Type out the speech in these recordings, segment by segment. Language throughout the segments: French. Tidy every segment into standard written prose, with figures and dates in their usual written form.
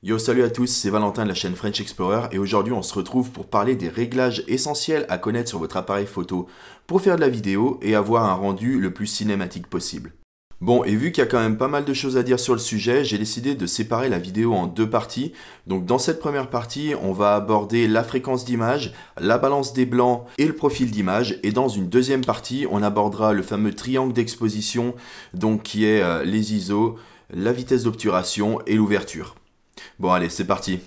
Yo, salut à tous, c'est Valentin de la chaîne French Explorer et aujourd'hui on se retrouve pour parler des réglages essentiels à connaître sur votre appareil photo pour faire de la vidéo et avoir un rendu le plus cinématique possible. Bon, et vu qu'il y a quand même pas mal de choses à dire sur le sujet, j'ai décidé de séparer la vidéo en deux parties. Donc dans cette première partie, on va aborder la fréquence d'image, la balance des blancs et le profil d'image. Et dans une deuxième partie, on abordera le fameux triangle d'exposition, donc qui est les ISO, la vitesse d'obturation et l'ouverture. Bon allez, c'est parti.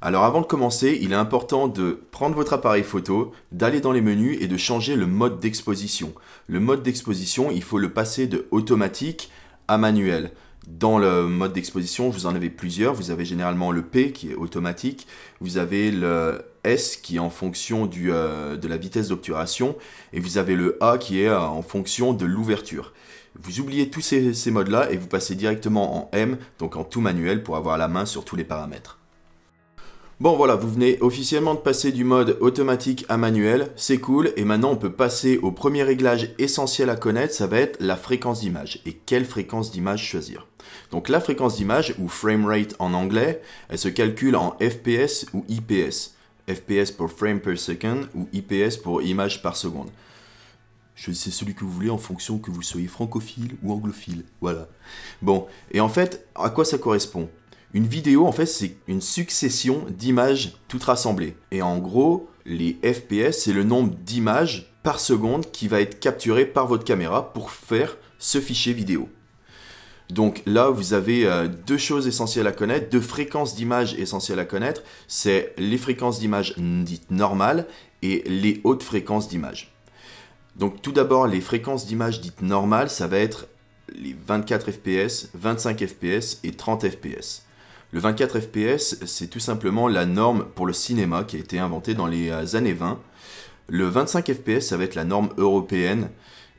Alors avant de commencer, il est important de prendre votre appareil photo, d'aller dans les menus et de changer le mode d'exposition. Le mode d'exposition, il faut le passer de automatique à manuel. Dans le mode d'exposition, vous en avez plusieurs. Vous avez généralement le P qui est automatique. Vous avez le S qui est en fonction de la vitesse d'obturation. Et vous avez le A qui est en fonction de l'ouverture. Vous oubliez tous ces modes-là et vous passez directement en M, donc en tout manuel pour avoir la main sur tous les paramètres. Bon voilà, vous venez officiellement de passer du mode automatique à manuel, c'est cool, et maintenant on peut passer au premier réglage essentiel à connaître, ça va être la fréquence d'image. Et quelle fréquence d'image choisir? Donc la fréquence d'image, ou frame rate en anglais, elle se calcule en FPS ou IPS. FPS pour frame per second ou IPS pour image par seconde. Choisissez celui que vous voulez en fonction que vous soyez francophile ou anglophile, voilà. Bon, et en fait, à quoi ça correspond? Une vidéo, en fait, c'est une succession d'images toutes rassemblées. Et en gros, les FPS, c'est le nombre d'images par seconde qui va être capturé par votre caméra pour faire ce fichier vidéo. Donc là, vous avez deux choses essentielles à connaître, deux fréquences d'images essentielles à connaître. C'est les fréquences d'images dites normales et les hautes fréquences d'images. Donc tout d'abord, les fréquences d'images dites normales, ça va être les 24 FPS, 25 FPS et 30 FPS. Le 24 FPS, c'est tout simplement la norme pour le cinéma qui a été inventée dans les années 20. Le 25 FPS, ça va être la norme européenne.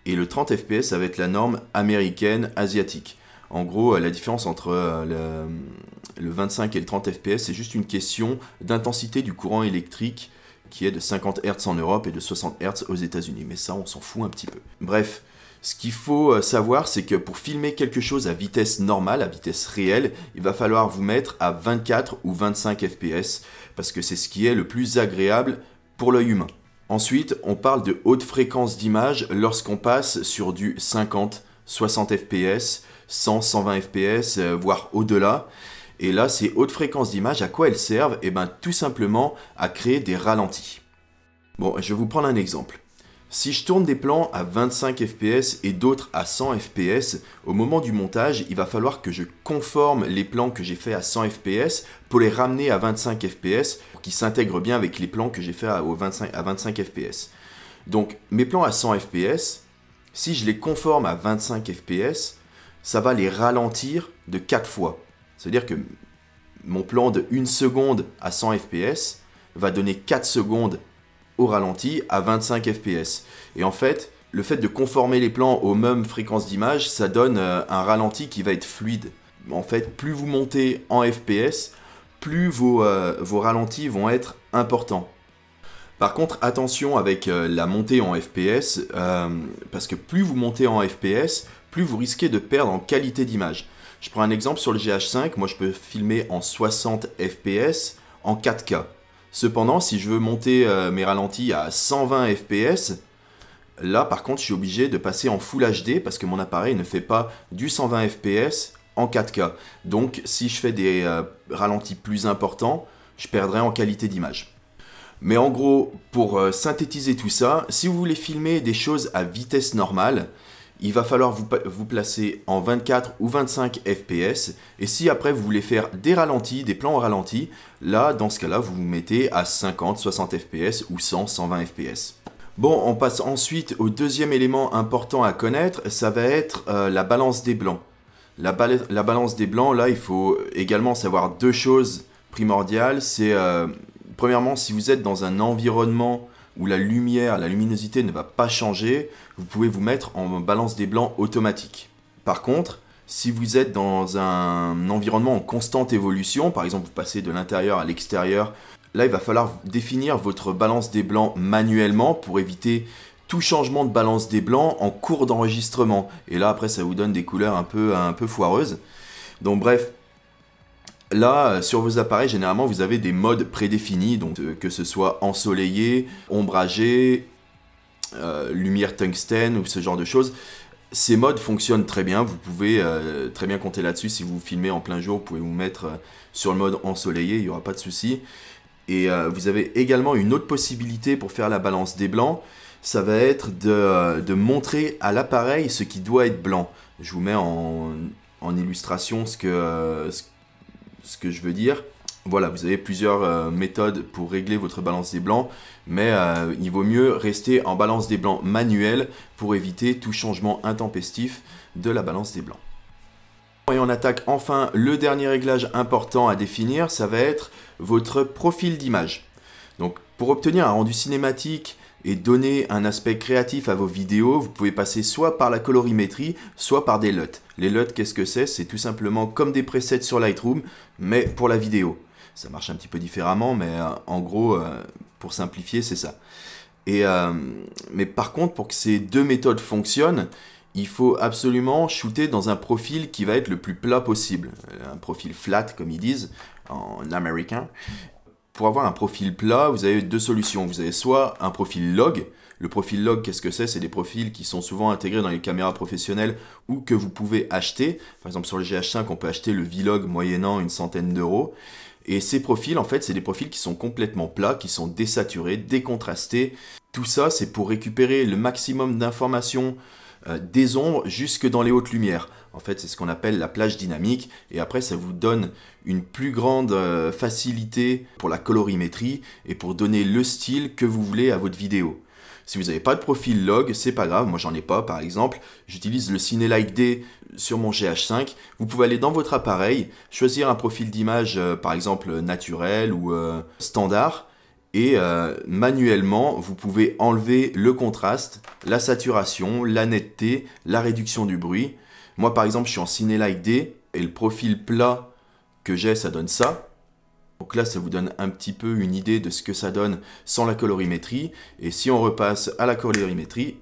Et le 30 FPS, ça va être la norme américaine, asiatique. En gros, la différence entre le 25 et le 30 FPS, c'est juste une question d'intensité du courant électrique qui est de 50 Hz en Europe et de 60 Hz aux États-Unis. Mais ça, on s'en fout un petit peu. Bref. Ce qu'il faut savoir, c'est que pour filmer quelque chose à vitesse normale, à vitesse réelle, il va falloir vous mettre à 24 ou 25 FPS, parce que c'est ce qui est le plus agréable pour l'œil humain. Ensuite, on parle de haute fréquence d'image lorsqu'on passe sur du 50, 60 FPS, 100, 120 FPS, voire au-delà. Et là, ces hautes fréquences d'image, à quoi elles servent? Eh bien, tout simplement à créer des ralentis. Bon, je vais vous prendre un exemple. Si je tourne des plans à 25 fps et d'autres à 100 fps, au moment du montage, il va falloir que je conforme les plans que j'ai fait à 100 fps pour les ramener à 25 fps pour qu'ils s'intègrent bien avec les plans que j'ai fait à 25 fps. Donc mes plans à 100 fps, si je les conforme à 25 fps, ça va les ralentir de 4 fois. C'est-à-dire que mon plan de 1 seconde à 100 fps va donner 4 secondes au ralenti à 25 fps. Et en fait, le fait de conformer les plans aux mêmes fréquences d'image, ça donne un ralenti qui va être fluide. En fait, plus vous montez en fps, plus vos ralentis vont être importants. Par contre, attention avec la montée en fps, parce que plus vous montez en fps, plus vous risquez de perdre en qualité d'image. Je prends un exemple sur le GH5, moi je peux filmer en 60 fps en 4K. Cependant, si je veux monter mes ralentis à 120 fps, là par contre je suis obligé de passer en Full HD parce que mon appareil ne fait pas du 120 fps en 4K. Donc si je fais des ralentis plus importants, je perdrai en qualité d'image. Mais en gros, pour synthétiser tout ça, si vous voulez filmer des choses à vitesse normale, il va falloir vous placer en 24 ou 25 fps. Et si après vous voulez faire des ralentis, des plans au ralenti, là, dans ce cas-là, vous vous mettez à 50, 60 fps ou 100, 120 fps. Bon, on passe ensuite au deuxième élément important à connaître, ça va être la balance des blancs. La balance des blancs, là, il faut également savoir deux choses primordiales. C'est, premièrement, si vous êtes dans un environnement où la lumière, la luminosité ne va pas changer, vous pouvez vous mettre en balance des blancs automatique. Par contre, si vous êtes dans un environnement en constante évolution, par exemple vous passez de l'intérieur à l'extérieur, là il va falloir définir votre balance des blancs manuellement pour éviter tout changement de balance des blancs en cours d'enregistrement. Et là après ça vous donne des couleurs un peu foireuses. Donc bref, là sur vos appareils généralement vous avez des modes prédéfinis, donc que ce soit ensoleillé, ombragé, lumière tungstène ou ce genre de choses. Ces modes fonctionnent très bien, vous pouvez très bien compter là-dessus. Si vous filmez en plein jour, vous pouvez vous mettre sur le mode ensoleillé, il n'y aura pas de souci. Et vous avez également une autre possibilité pour faire la balance des blancs, ça va être de montrer à l'appareil ce qui doit être blanc. Je vous mets en illustration ce que je veux dire. Voilà, vous avez plusieurs méthodes pour régler votre balance des blancs, mais il vaut mieux rester en balance des blancs manuel pour éviter tout changement intempestif de la balance des blancs. Et on attaque enfin le dernier réglage important à définir, ça va être votre profil d'image. Donc pour obtenir un rendu cinématique et donner un aspect créatif à vos vidéos, vous pouvez passer soit par la colorimétrie, soit par des LUT. Les LUT, qu'est-ce que c'est? C'est tout simplement comme des presets sur Lightroom, mais pour la vidéo. Ça marche un petit peu différemment, mais en gros, pour simplifier, c'est ça. Mais par contre, pour que ces deux méthodes fonctionnent, il faut absolument shooter dans un profil qui va être le plus plat possible. Un profil flat, comme ils disent, en américain. Pour avoir un profil plat, vous avez deux solutions. Vous avez soit un profil log. Le profil log, qu'est-ce que c'est? C'est des profils qui sont souvent intégrés dans les caméras professionnelles ou que vous pouvez acheter. Par exemple, sur le GH5, on peut acheter le Vlog moyennant une centaine d'euros. Et ces profils, en fait, c'est des profils qui sont complètement plats, qui sont désaturés, décontrastés. Tout ça, c'est pour récupérer le maximum d'informations des ombres jusque dans les hautes lumières. En fait, c'est ce qu'on appelle la plage dynamique. Et après, ça vous donne une plus grande facilité pour la colorimétrie et pour donner le style que vous voulez à votre vidéo. Si vous n'avez pas de profil log, c'est pas grave. Moi, j'en ai pas, par exemple. J'utilise le Cinelight D sur mon GH5. Vous pouvez aller dans votre appareil, choisir un profil d'image, par exemple naturel ou standard. Et manuellement, vous pouvez enlever le contraste, la saturation, la netteté, la réduction du bruit. Moi, par exemple, je suis en Cinelight D et le profil plat que j'ai, ça donne ça. Donc là, ça vous donne un petit peu une idée de ce que ça donne sans la colorimétrie. Et si on repasse à la colorimétrie,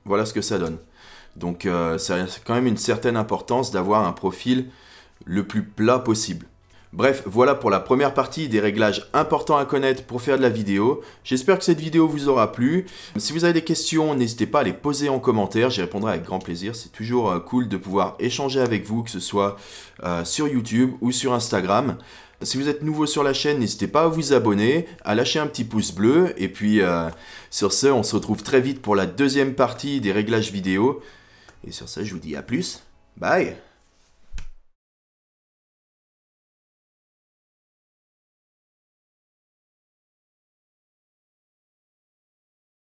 voilà ce que ça donne. Donc ça a quand même une certaine importance d'avoir un profil le plus plat possible. Bref, voilà pour la première partie des réglages importants à connaître pour faire de la vidéo. J'espère que cette vidéo vous aura plu. Si vous avez des questions, n'hésitez pas à les poser en commentaire, j'y répondrai avec grand plaisir. C'est toujours cool de pouvoir échanger avec vous, que ce soit sur YouTube ou sur Instagram. Si vous êtes nouveau sur la chaîne, n'hésitez pas à vous abonner, à lâcher un petit pouce bleu. Et puis sur ce, on se retrouve très vite pour la deuxième partie des réglages vidéo. Et sur ça, je vous dis à plus. Bye!